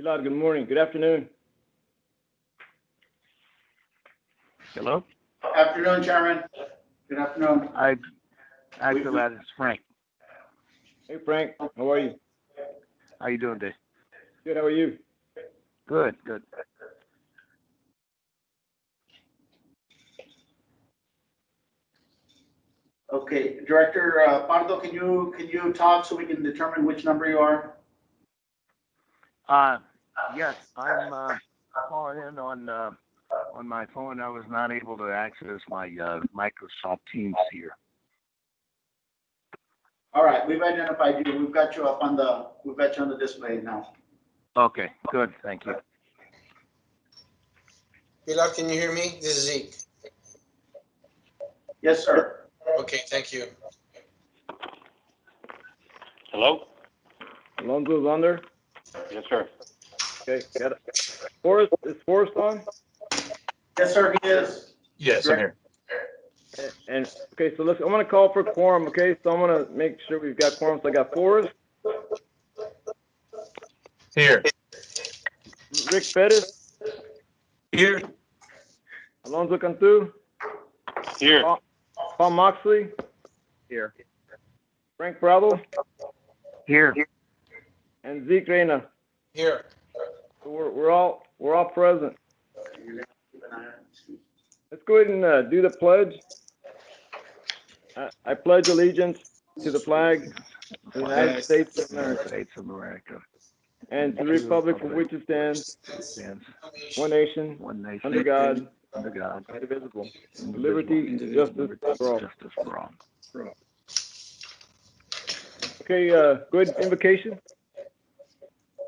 Gilad, good morning. Good afternoon. Hello? Afternoon, Chairman. Good afternoon. Actually, it's Frank. Hey, Frank. How are you? How you doing today? Good. How are you? Good. Okay, Director Pardo, can you talk so we can determine which number you are? Yes, I'm calling in on my phone. I was not able to access my Microsoft Teams here. All right, we've identified you. We've got you on the display now. Okay, good. Thank you. Pilar, can you hear me? This is Zeke. Yes, sir. Okay, thank you. Hello? Alonso's on there? Yes, sir. Okay, got it. Forrest, is Forrest on? Yes, sir, he is. Yes, I'm here. And okay, so listen, I'm gonna call for quorum. Okay, so I'm gonna make sure we've got quorum. So I got Forrest, Here. Rick Pettis, Here. Alonso Cantu, Here. Paul Moxley, Here. Frank Prado, Here. and Zeke Reyna. Here. So we're all present. Let's go ahead and do the pledge. I pledge allegiance to the flag of the United States of America and to the republic for which it stands, one nation, under God, indivisible, with liberty and justice for all. Okay, go ahead, invocation.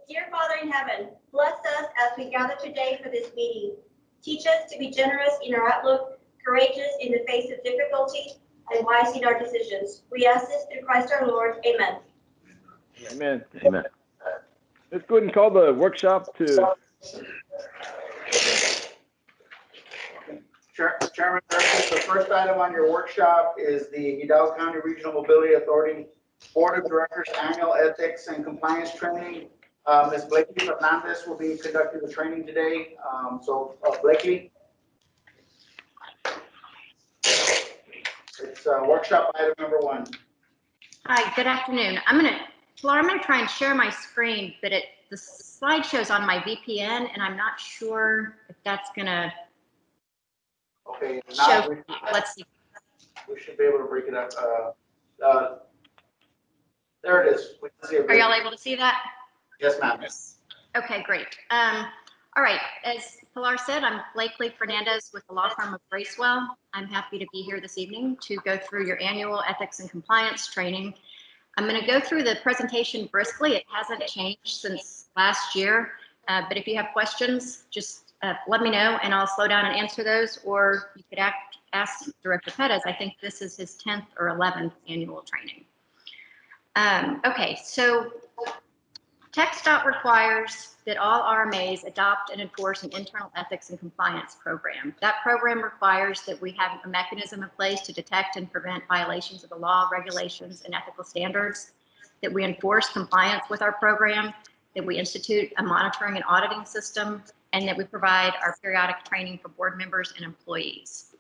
Dear Father in heaven, bless us as we gather today for this meeting. Teach us to be generous in our outlook, courageous in the face of difficulty, and wise in our decisions. We ask this through Christ our Lord. Amen. Amen. Amen. Let's go ahead and call the workshop to. Chairman, the first item on your workshop is the Hidalgo County Regional Mobility Authority Board of Directors Annual Ethics and Compliance Training. Ms. Blakely Fernandez will be conducting the training today. Blakely. It's workshop item number 1. Hi, good afternoon. I'm gonna try and share my screen, but the slideshow's on my VPN, and I'm not sure if that's gonna Okay. show. Let's see. We should be able to break it up. There it is. We can see it. Are y'all able to see that? Yes, ma'am. Okay, great. All right, as Pilar said, I'm Blakely Fernandez with the law firm of Bracewell. I'm happy to be here this evening to go through your annual ethics and compliance training. I'm going to go through the presentation briskly. It hasn't changed since last year, but if you have questions, just let me know and I'll slow down and answer those, or you could ask Director Pettis. I think this is his 10th or 11th annual training. Okay, so TxDOT requires that all RMAs adopt and enforce an internal ethics and compliance program. That program requires that we have a mechanism in place to detect and prevent violations of the law, regulations, and ethical standards, that we enforce compliance with our program, that we institute a monitoring and auditing system, and that we provide our periodic training for board members and employees.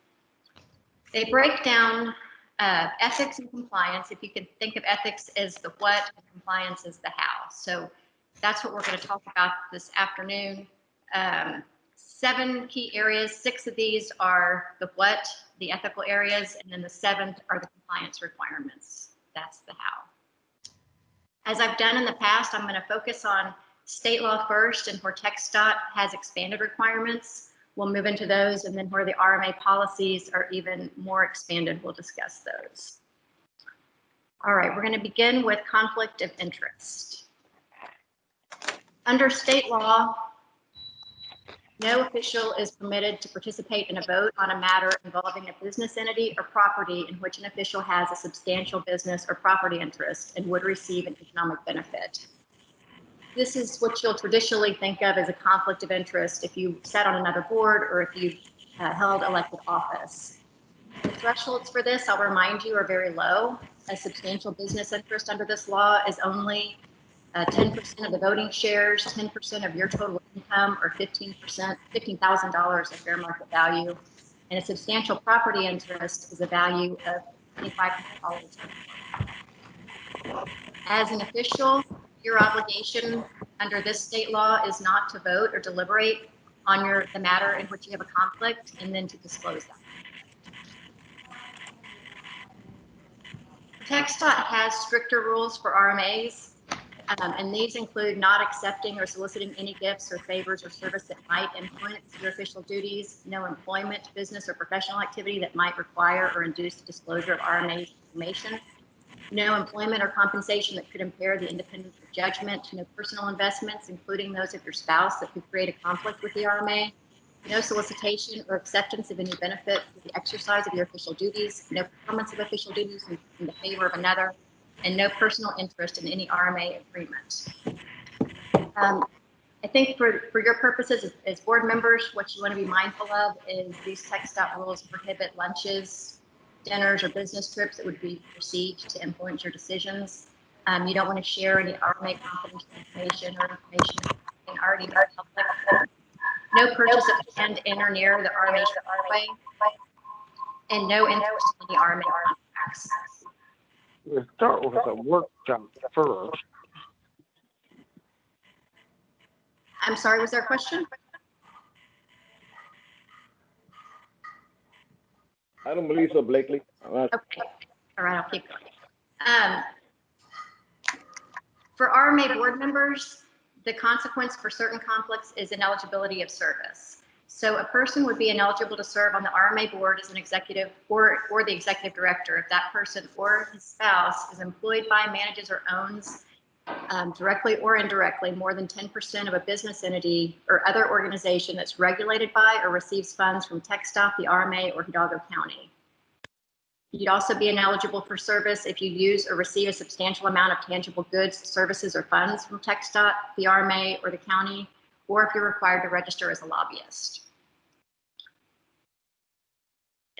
They break down ethics and compliance. If you can think of ethics as the what and compliance as the how. So that's what we're going to talk about this afternoon. 7 key areas. 6 of these are the what, the ethical areas, and then the 7th are the compliance requirements. That's the how. As I've done in the past, I'm going to focus on state law first, and where TxDOT has expanded requirements, we'll move into those, and then where the RMA policies are even more expanded, we'll discuss those. All right, we're going to begin with conflict of interest. Under state law, no official is permitted to participate in a vote on a matter involving a business entity or property in which an official has a substantial business or property interest and would receive an economic benefit. This is what you'll traditionally think of as a conflict of interest if you sat on another board or if you held elected office. The thresholds for this, I'll remind you, are very low. A substantial business interest under this law is only 10% of the voting shares, 10% of your total income, or 15%, $15,000 of fair market value. And a substantial property interest is a value of $2,500. As an official, your obligation under this state law is not to vote or deliberate on the matter in which you have a conflict, and then to disclose that. TxDOT has stricter rules for RMAs, and these include not accepting or soliciting any gifts or favors or service that might influence your official duties, no employment, business, or professional activity that might require or induce the disclosure of RMA information, no employment or compensation that could impair the independence of judgment, no personal investments, including those of your spouse, that could create a conflict with the RMA, no solicitation or acceptance of any benefit for the exercise of your official duties, no performance of official duties in the favor of another, and no personal interest in any RMA agreement. I think for your purposes as board members, what you want to be mindful of is these TxDOT rules prohibit lunches, dinners, or business trips that would be perceived to influence your decisions. You don't want to share any RMA confidential information or information that's already made public. No purchase of land in or near the RMA pathway, and no interest in the RMA contracts. We'll start with a workshop first. I'm sorry, was there a question? I don't believe so, Blakely. Okay, all right, I'll keep going. For RMA board members, the consequence for certain conflicts is ineligibility of service. So a person would be ineligible to serve on the RMA board as an executive or the executive director if that person or his spouse is employed by, manages, or owns directly or indirectly more than 10% of a business entity or other organization that's regulated by or receives funds from TxDOT, the RMA, or Hidalgo County. You'd also be ineligible for service if you use or receive a substantial amount of tangible goods, services, or funds from TxDOT, the RMA, or the county, or if you're required to register as a lobbyist.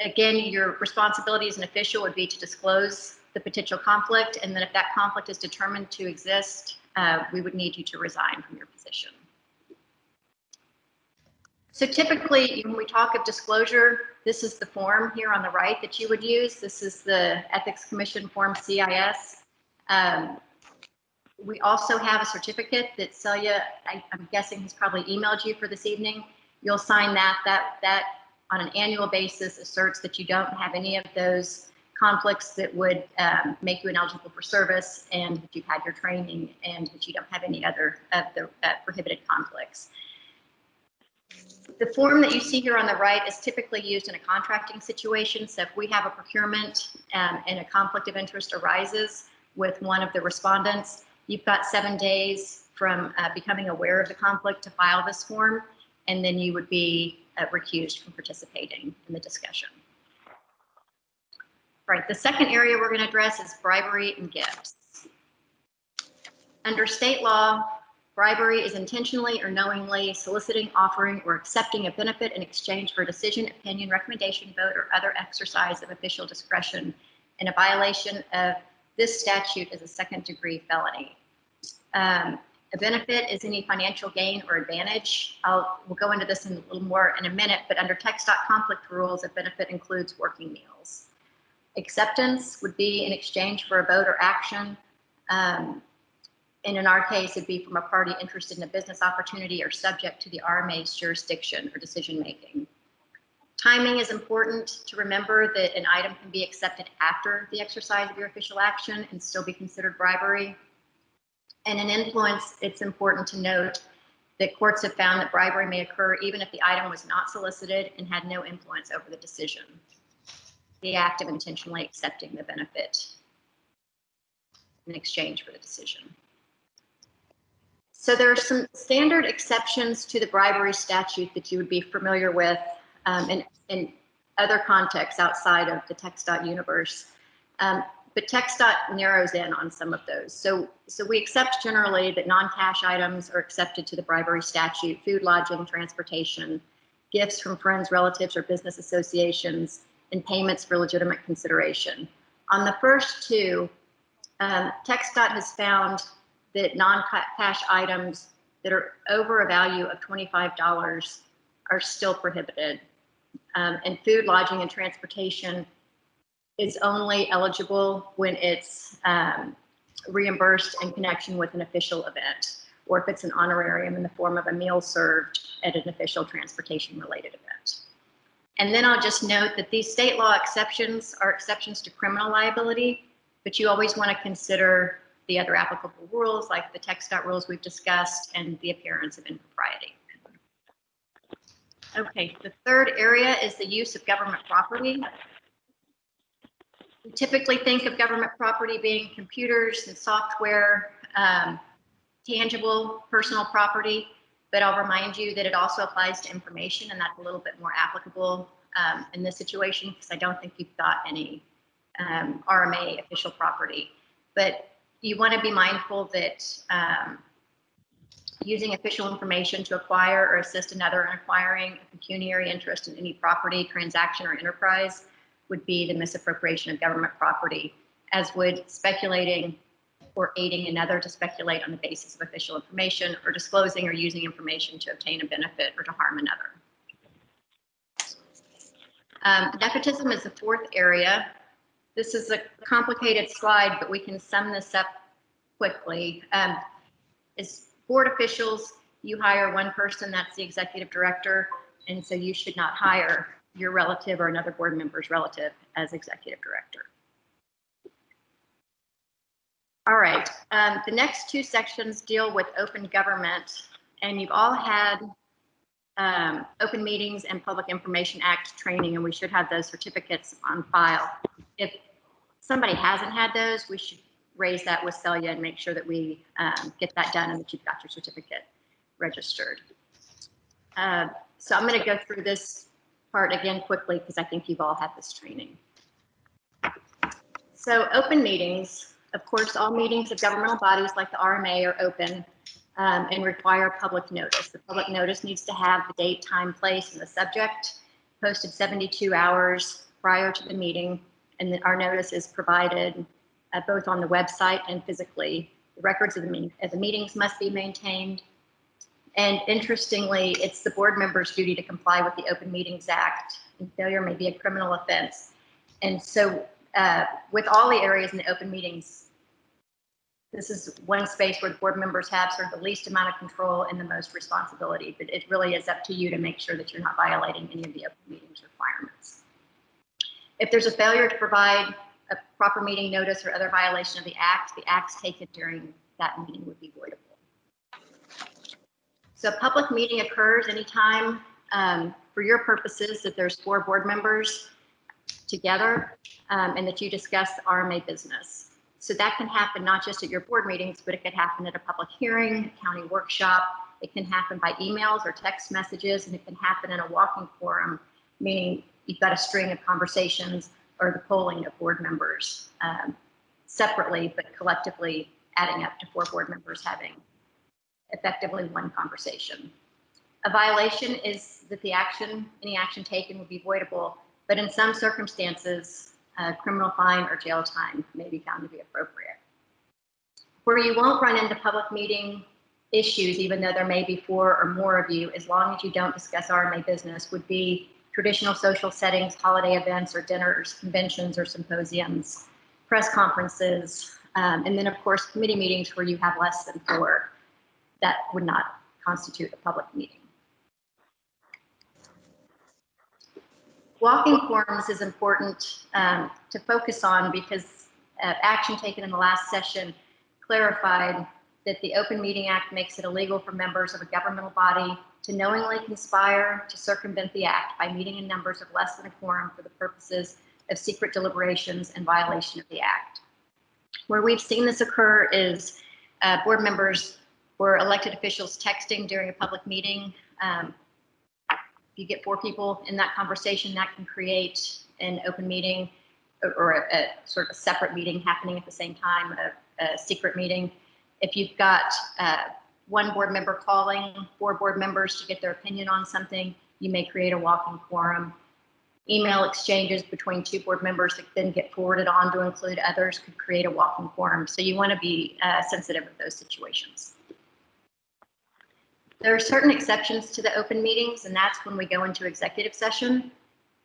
Again, your responsibility as an official would be to disclose the potential conflict, and then if that conflict is determined to exist, we would need you to resign from your position. So typically, when we talk of disclosure, this is the form here on the right that you would use. This is the Ethics Commission Form CIS. We also have a certificate that Celia, I'm guessing, has probably emailed you for this evening. You'll sign that. That on an annual basis asserts that you don't have any of those conflicts that would make you ineligible for service, and that you've had your training, and that you don't have any other of the prohibited conflicts. The form that you see here on the right is typically used in a contracting situation. So if we have a procurement and a conflict of interest arises with one of the respondents, you've got 7 days from becoming aware of the conflict to file this form, and then you would be recused from participating in the discussion. Right, the second area we're going to address is bribery and gifts. Under state law, bribery is intentionally or knowingly soliciting, offering, or accepting a benefit in exchange for a decision, opinion, recommendation, vote, or other exercise of official discretion, and a violation of this statute is a second-degree felony. A benefit is any financial gain or advantage. We'll go into this in a little more in a minute, but under TxDOT conflict rules, a benefit includes working meals. Acceptance would be in exchange for a vote or action. And in our case, it'd be from a party interested in a business opportunity or subject to the RMA's jurisdiction or decision-making. Timing is important to remember that an item can be accepted after the exercise of your official action and still be considered bribery. And in influence, it's important to note that courts have found that bribery may occur even if the item was not solicited and had no influence over the decision. The act of intentionally accepting the benefit in exchange for the decision. So there are some standard exceptions to the bribery statute that you would be familiar with in other contexts outside of the TxDOT universe. But TxDOT narrows in on some of those. So we accept generally that non-cash items are accepted to the bribery statute: food, lodging, transportation, gifts from friends, relatives, or business associations, and payments for legitimate consideration. On the first two, TxDOT has found that non-cash items that are over a value of $25 are still prohibited. And food, lodging, and transportation is only eligible when it's reimbursed in connection with an official event, or if it's an honorarium in the form of a meal served at an official transportation related event. And then I'll just note that these state law exceptions are exceptions to criminal liability, but you always want to consider the other applicable rules, like the TxDOT rules we've discussed, and the appearance of impropriety. Okay, the third area is the use of government property. We typically think of government property being computers and software, tangible personal property, but I'll remind you that it also applies to information, and that's a little bit more applicable in this situation, because I don't think you've got any RMA official property. But you want to be mindful that using official information to acquire or assist another in acquiring a pecuniary interest in any property, transaction, or enterprise would be the misappropriation of government property, as would speculating or aiding another to speculate on the basis of official information, or disclosing or using information to obtain a benefit or to harm another. Nepotism is the fourth area. This is a complicated slide, but we can sum this up quickly. As board officials, you hire one person, that's the executive director, and so you should not hire your relative or another board member's relative as executive director. All right, the next two sections deal with open government, and you've all had Open Meetings and Public Information Act training, and we should have those certificates on file. If somebody hasn't had those, we should raise that with Celia and make sure that we get that done and that you've got your certificate registered. So I'm going to go through this part again quickly because I think you've all had this training. So open meetings, of course, all meetings of governmental bodies like the RMA are open and require public notice. The public notice needs to have the date, time, place, and the subject posted 72 hours prior to the meeting, and our notice is provided both on the website and physically. The records of the meetings must be maintained. And interestingly, it's the board member's duty to comply with the Open Meetings Act, and failure may be a criminal offense. And so with all the areas in the open meetings, this is one space where the board members have sort of the least amount of control and the most responsibility, but it really is up to you to make sure that you're not violating any of the open meetings requirements. If there's a failure to provide a proper meeting notice or other violation of the acts taken during that meeting would be voidable. So a public meeting occurs anytime for your purposes that there's 4 board members together and that you discuss the RMA business. So that can happen not just at your board meetings, but it could happen at a public hearing, a county workshop. It can happen by emails or text messages, and it can happen in a walking forum, meaning you've got a string of conversations or the polling of board members separately, but collectively adding up to 4 board members having effectively one conversation. A violation is that any action taken would be voidable, but in some circumstances, criminal fine or jail time may be found to be appropriate. Where you won't run into public meeting issues, even though there may be 4 or more of you, as long as you don't discuss RMA business, would be traditional social settings, holiday events or dinners, conventions or symposiums, press conferences, and then of course committee meetings where you have less than 4. That would not constitute a public meeting. Walking forums is important to focus on because action taken in the last session clarified that the Open Meeting Act makes it illegal for members of a governmental body to knowingly conspire to circumvent the act by meeting in numbers of less than a quorum for the purposes of secret deliberations and violation of the act. Where we've seen this occur is board members or elected officials texting during a public meeting. If you get 4 people in that conversation, that can create an open meeting or a sort of a separate meeting happening at the same time, a secret meeting. If you've got one board member calling 4 board members to get their opinion on something, you may create a walking quorum. Email exchanges between two board members that then get forwarded on to include others could create a walking quorum. So you want to be sensitive of those situations. There are certain exceptions to the open meetings, and that's when we go into executive session.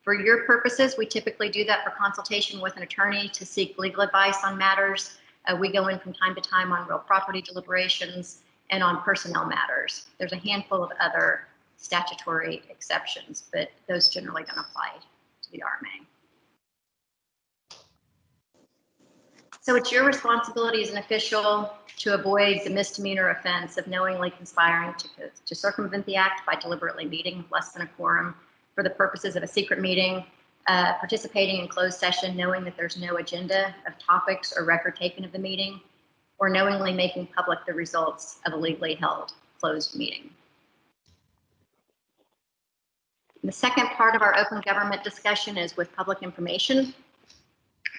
For your purposes, we typically do that for consultation with an attorney to seek legal advice on matters. We go in from time to time on real property deliberations and on personnel matters. There's a handful of other statutory exceptions, but those generally don't apply to the RMA. So it's your responsibility as an official to avoid the misdemeanor offense of knowingly conspiring to circumvent the act by deliberately meeting less than a quorum for the purposes of a secret meeting, participating in closed session knowing that there's no agenda of topics or record taken of the meeting, or knowingly making public the results of a legally held closed meeting. The second part of our open government discussion is with public information.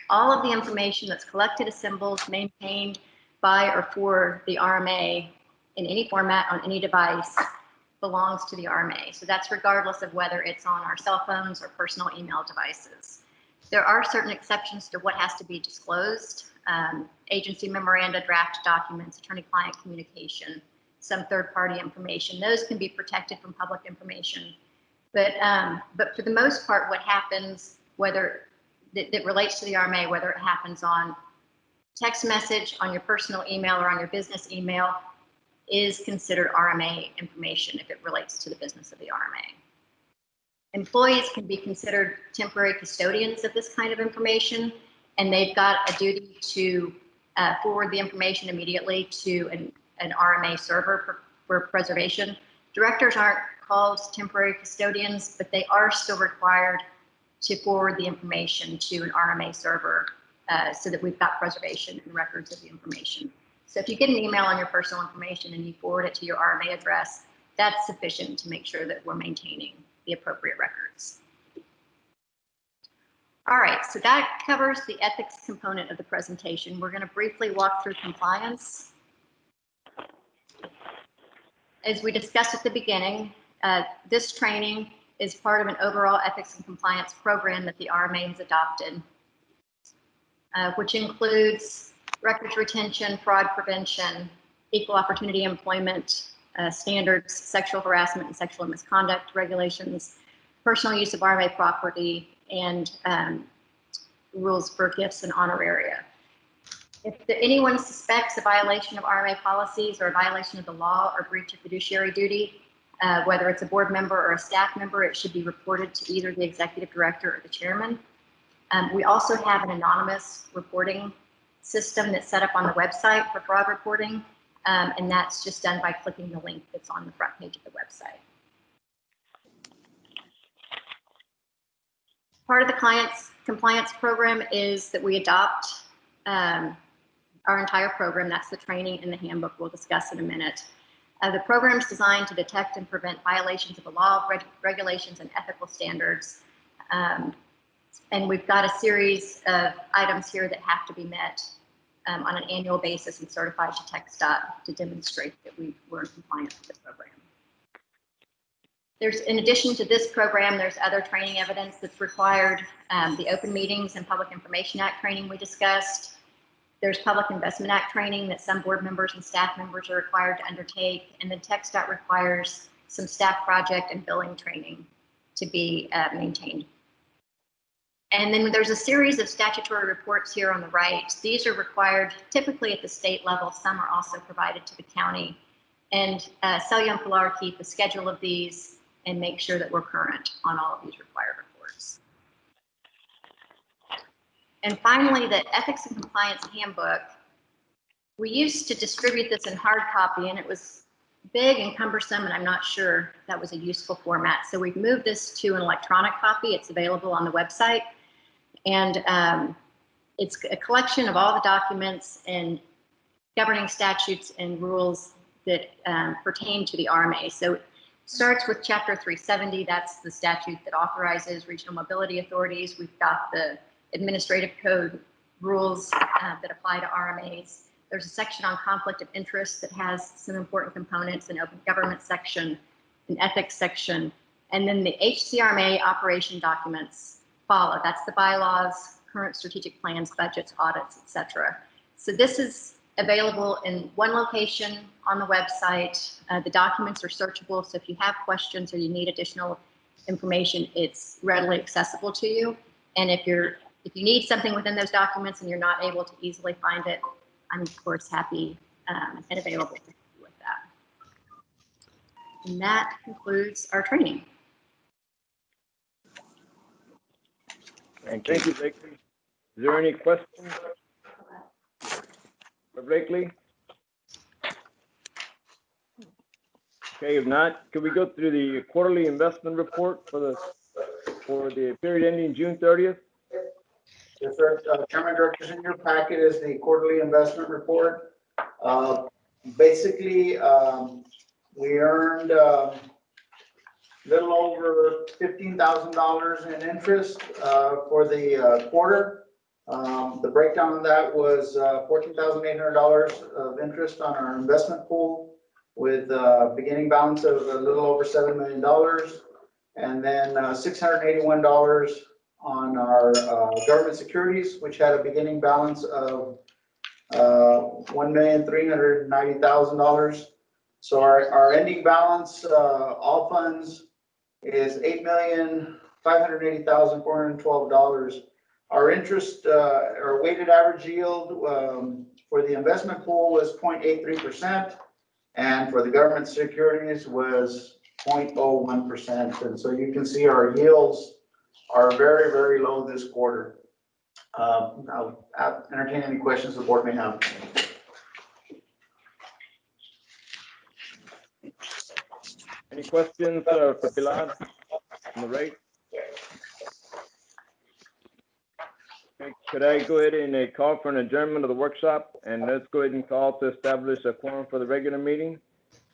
All of the information that's collected, assembled, maintained by or for the RMA in any format on any device belongs to the RMA. So that's regardless of whether it's on our cell phones or personal email devices. There are certain exceptions to what has to be disclosed. Agency memoranda, draft documents, attorney-client communication, some third-party information. Those can be protected from public information. But for the most part, what happens, whether that relates to the RMA, whether it happens on text message, on your personal email, or on your business email, is considered RMA information if it relates to the business of the RMA. Employees can be considered temporary custodians of this kind of information, and they've got a duty to forward the information immediately to an RMA server for preservation. Directors aren't called temporary custodians, but they are still required to forward the information to an RMA server so that we've got preservation and records of the information. So if you get an email on your personal information and you forward it to your RMA address, that's sufficient to make sure that we're maintaining the appropriate records. All right, so that covers the ethics component of the presentation. We're going to briefly walk through compliance. As we discussed at the beginning, this training is part of an overall ethics and compliance program that the RMA has adopted, which includes records retention, fraud prevention, equal opportunity employment standards, sexual harassment and sexual misconduct regulations, personal use of RMA property, and rules for gifts and honoraria. If anyone suspects a violation of RMA policies or a violation of the law or breach of fiduciary duty, whether it's a board member or a staff member, it should be reported to either the executive director or the chairman. We also have an anonymous reporting system that's set up on the website for fraud reporting, and that's just done by clicking the link that's on the front page of the website. Part of the compliance program is that we adopt our entire program. That's the training in the handbook we'll discuss in a minute. The program is designed to detect and prevent violations of the law, regulations, and ethical standards. And we've got a series of items here that have to be met on an annual basis and certified to TxDOT to demonstrate that we're in compliance with the program. There's, in addition to this program, there's other training evidence that's required. The Open Meetings and Public Information Act training we discussed. There's Public Investment Act training that some board members and staff members are required to undertake. And then TxDOT requires some staff project and billing training to be maintained. And then there's a series of statutory reports here on the right. These are required typically at the state level. Some are also provided to the county. And Celia and Pharr keep a schedule of these and make sure that we're current on all of these required reports. And finally, the Ethics and Compliance Handbook. We used to distribute this in hard copy, and it was big and cumbersome, and I'm not sure that was a useful format. So we've moved this to an electronic copy. It's available on the website. And it's a collection of all the documents and governing statutes and rules that pertain to the RMA. So it starts with Chapter 370. That's the statute that authorizes regional mobility authorities. We've got the administrative code rules that apply to RMAs. There's a section on conflict of interest that has some important components, an open government section, an ethics section, And then the HCRMA operation documents follow. That's the bylaws, current strategic plans, budgets, audits, etc. So this is available in one location on the website. The documents are searchable, so if you have questions or you need additional information, it's readily accessible to you. And if you need something within those documents and you're not able to easily find it, I'm of course happy and available to you with that. And that concludes our training. Thank you, Blakely. Is there any questions for Blakely? Okay, if not, could we go through the quarterly investment report for the period ending June 30th? Yes, sir. Chairman, directors, in your packet is the quarterly investment report. Basically, we earned little over $15,000 in interest for the quarter. The breakdown of that was $14,800 of interest on our investment pool, with a beginning balance of a little over $7 million, and then $681 on our government securities, which had a beginning balance of $1,390,000. So our ending balance, all funds, is $8,580,412. Our interest, our weighted average yield for the investment pool was 0.83%, and for the government securities was 0.01%. And so you can see our yields are very, very low this quarter. I'll entertain any questions the board may have. Any questions for Pilar on the rate? Okay, could I go ahead and call for an adjournment of the workshop, and let's go ahead and call to establish a quorum for the regular meeting.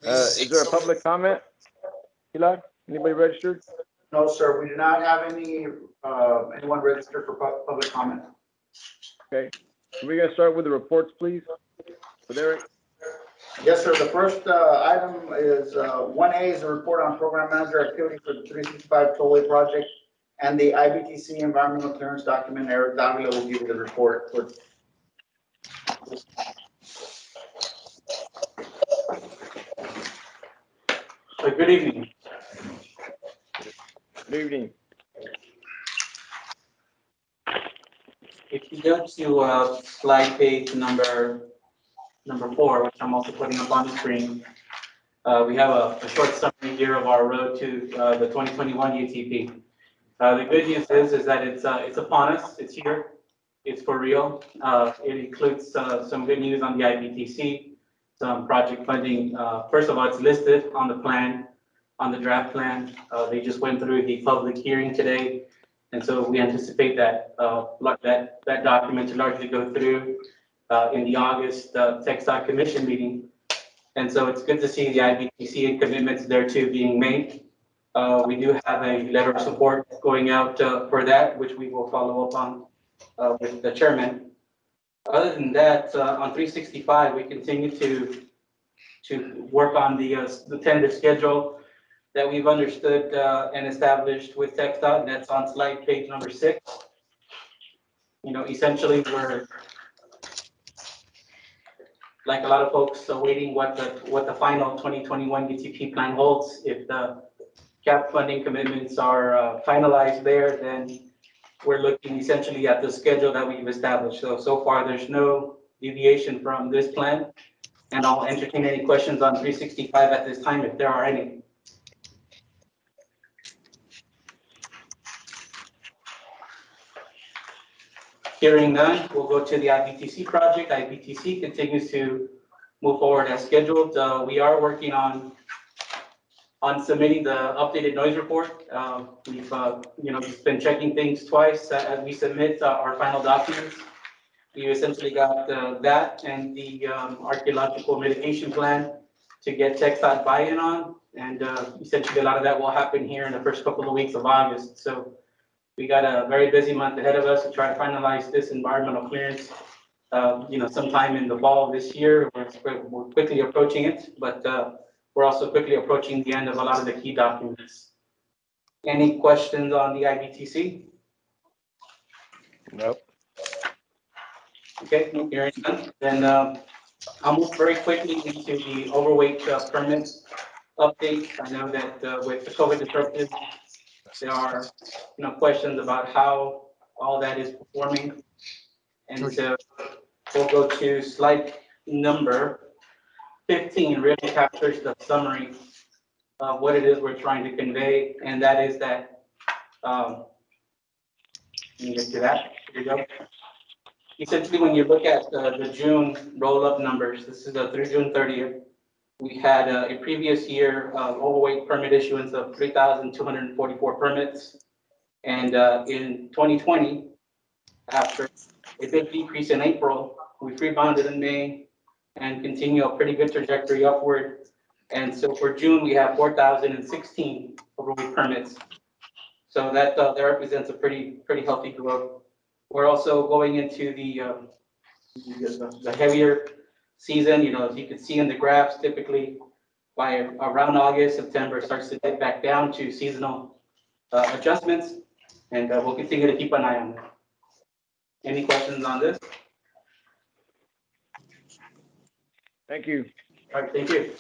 Is there a public comment? Pilar, anybody registered? No, sir, we do not have anyone registered for public comment. Okay, we're gonna start with the reports, please, with Eric. Yes, sir. The first item is 1A is a report on program manager activity for the 365 tollway project and the IBTC environmental clearance document. Eric Davila will give you the report. Good evening. Good evening. If you go to slide page number 4, which I'm also putting up on the screen, we have a short summary here of our road to the 2021 UTP. The good news is that it's upon us. It's here. It's for real. It includes some good news on the IBTC, some project funding. First of all, it's listed on the plan, on the draft plan. They just went through the public hearing today, and so we anticipate that that document to largely go through in the August TxDOT Commission meeting. And so it's good to see the IBTC and commitments there too being made. We do have a letter of support going out for that, which we will follow up on with the chairman. Other than that, on 365, we continue to work on the tender schedule that we've understood and established with TxDOT, and that's on slide page number 6. You know, essentially we're, like a lot of folks, awaiting what the final 2021 UTP plan holds. If the CAP funding commitments are finalized there, then we're looking essentially at the schedule that we've established. So far, there's no deviation from this plan, and I'll entertain any questions on 365 at this time if there are any. Hearing none, we'll go to the IBTC project. IBTC continues to move forward as scheduled. We are working on submitting the updated noise report. We've just been checking things twice as we submit our final documents. We essentially got that and the archaeological mitigation plan to get TxDOT buy-in on, and essentially a lot of that will happen here in the first couple of weeks of August. So we got a very busy month ahead of us to try to finalize this environmental clearance. Sometime in the fall of this year. We're quickly approaching it, but we're also quickly approaching the end of a lot of the key documents. Any questions on the IBTC? Nope. Okay, hearing none. Then I'll move very quickly into the overweight permit update. I know that with the COVID disruption, there are questions about how all that is performing. And so we'll go to slide number 15, really captures the summary of what it is we're trying to convey, and that is that, let me get to that, here we go. Essentially, when you look at the June roll-up numbers, this is through June 30th, we had a previous year overweight permit issuance of 3,244 permits. And in 2020, after a big decrease in April, we've rebounded in May and continue a pretty good trajectory upward. And so for June, we have 4,016 overweight permits. So that represents a pretty healthy growth. We're also going into the heavier season. As you can see in the graphs, typically by around August, September starts to dip back down to seasonal adjustments, and we'll continue to keep an eye on that. Any questions on this? Thank you. All right, thank you.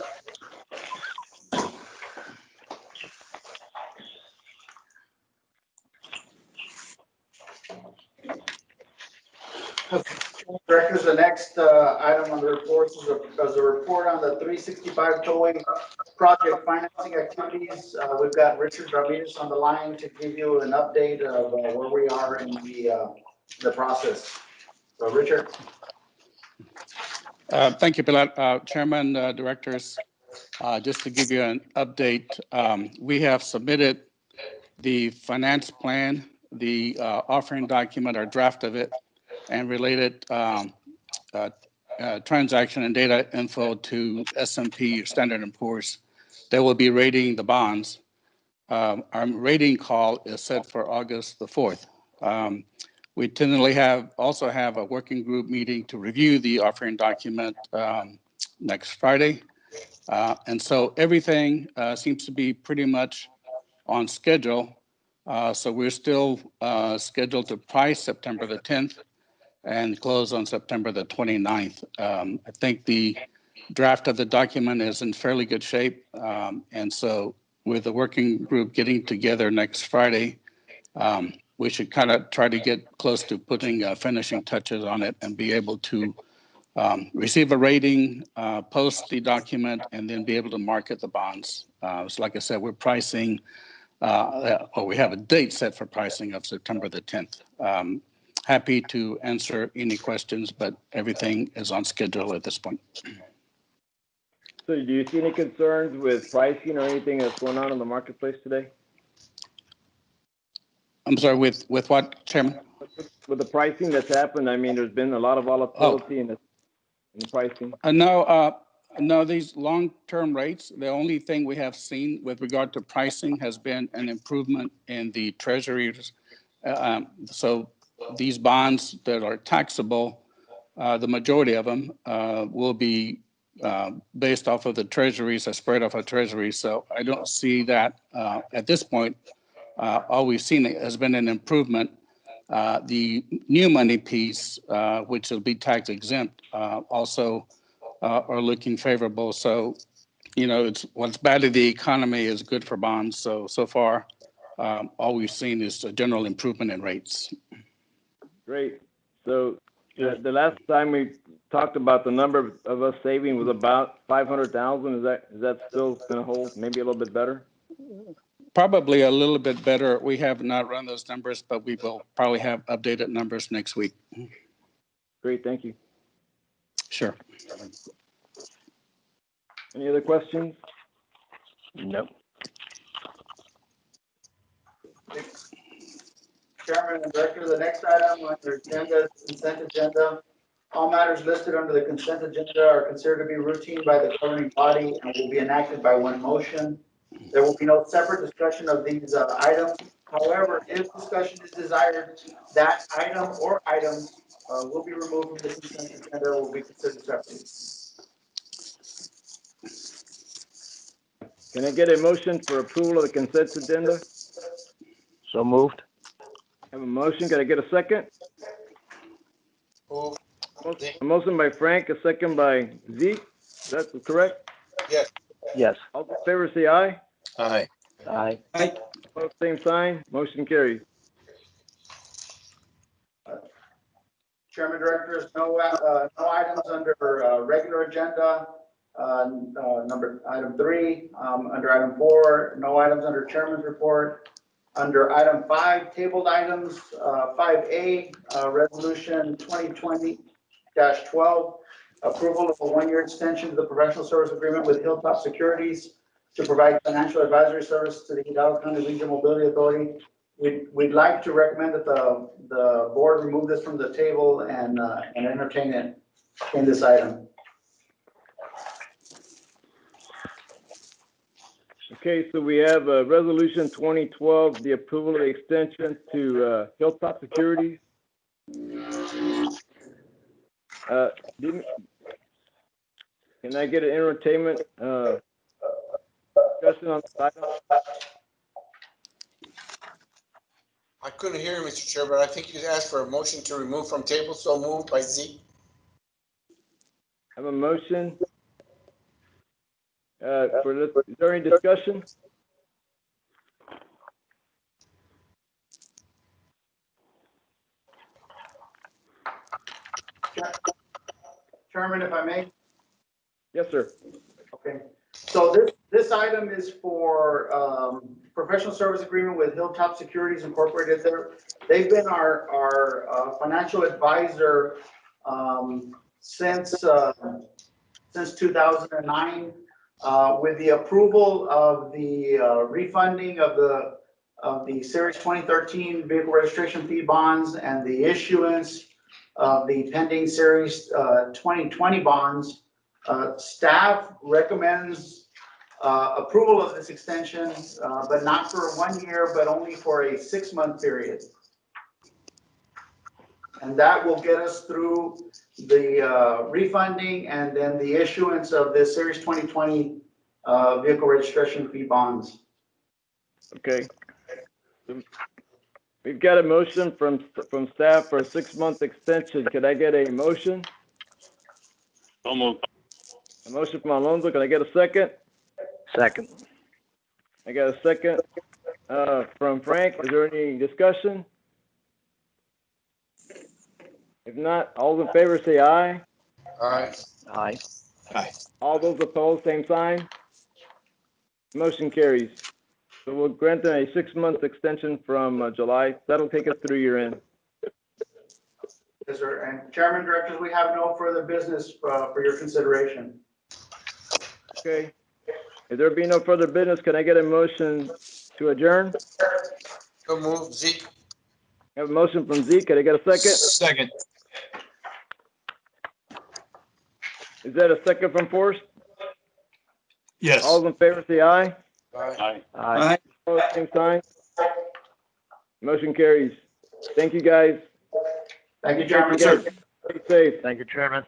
Directors, the next item on the report is a report on the 365 towing project financing activities. We've got Richard Ramirez on the line to give you an update of where we are in the process. So, Richard. Thank you, Pilar. Chairman, directors, just to give you an update, we have submitted the finance plan, the offering document, or draft of it, and related transaction and data info to S&P, Standard & Poor's. They will be rating the bonds. Our rating call is set for August the 4th. We tentatively also have a working group meeting to review the offering document next Friday. And so everything seems to be pretty much on schedule. So we're still scheduled to price September the 10th and close on September the 29th. I think the draft of the document is in fairly good shape. And so with the working group getting together next Friday, we should kind of try to get close to putting finishing touches on it and be able to receive a rating, post the document, and then be able to market the bonds. So like I said, we're pricing, or we have a date set for pricing of September the 10th. Happy to answer any questions, but everything is on schedule at this point. So do you see any concerns with pricing or anything that's going on in the marketplace today? I'm sorry, with what, Chairman? With the pricing that's happened, I mean, there's been a lot of volatility in the pricing. No, these long-term rates, the only thing we have seen with regard to pricing has been an improvement in the treasuries. So these bonds that are taxable, the majority of them will be based off of the treasuries, a spread off of treasuries. So I don't see that at this point. All we've seen has been an improvement. The new money piece, which will be tax exempt, also are looking favorable. So, it's what's bad in the economy is good for bonds. So far, all we've seen is a general improvement in rates. Great. So the last time we talked about the number of us saving was about 500,000. Is that still going to hold? Maybe a little bit better? Probably a little bit better. We have not run those numbers, but we will probably have updated numbers next week. Great. Thank you. Sure. Any other questions? Nope. Chairman and Director, the next item on your agenda is consent agenda. All matters listed under the consent agenda are considered to be routine by the governing body and will be enacted by one motion. There will be no separate discussion of these items. However, if discussion is desired, that item or items will be removed from the consent agenda, will be considered separately. Can I get a motion for approval of the consent agenda? So moved. Have a motion. Can I get a second? Move. A motion by Frank, a second by Zeke. Is that correct? Yes. Yes. All in favor, say aye. Aye. Aye. Opposed, same sign. Motion carries. Chairman Directors, no items under regular agenda. Item 3, under item 4, no items under chairman's report. Under item 5, tabled items, 5A, resolution 2020-12, approval of a one-year extension to the professional service agreement with Hilltop Securities to provide financial advisory service to the Hidalgo County Regional Mobility Authority. We'd like to recommend that the board remove this from the table and entertain it in this item. Okay, so we have resolution 2012, the approval of the extension to Hilltop Securities. Can I get an entertainment discussion on this item? I couldn't hear you, Mr. Chair, but I think you asked for a motion to remove from table, so moved by Zeke. Have a motion. For this, is there any discussion? Chairman, if I may. Yes, sir. Okay. So this item is for professional service agreement with Hilltop Securities Incorporated. They've been our financial advisor since 2009. With the approval of the refunding of the Series 2013 vehicle registration fee bonds and the issuance of the pending Series 2020 bonds, staff recommends approval of this extension, but not for 1 year, but only for a 6-month period. And that will get us through the refunding and then the issuance of the Series 2020 vehicle registration fee bonds. Okay. We've got a motion from staff for a 6-month extension. Could I get a motion? So moved. A motion from Alonso. Can I get a second? Second. I got a second from Frank. Is there any discussion? If not, all in favor say aye. Aye. Aye. Aye. All those opposed, same sign. Motion carries. So we'll grant them a 6-month extension from July. That'll take us through year end. Yes, sir. And Chairman, Directors, we have no further business for your consideration. Okay. If there be no further business, can I get a motion to adjourn? So moved, Zeke. I have a motion from Zeke. Can I get a second? Second. Is that a second from Forrest? Yes. All in favor say aye. Aye. Aye. Opposed, same sign. Motion carries. Thank you, guys. Thank you, Chairman. Stay safe. Thank you, Chairman.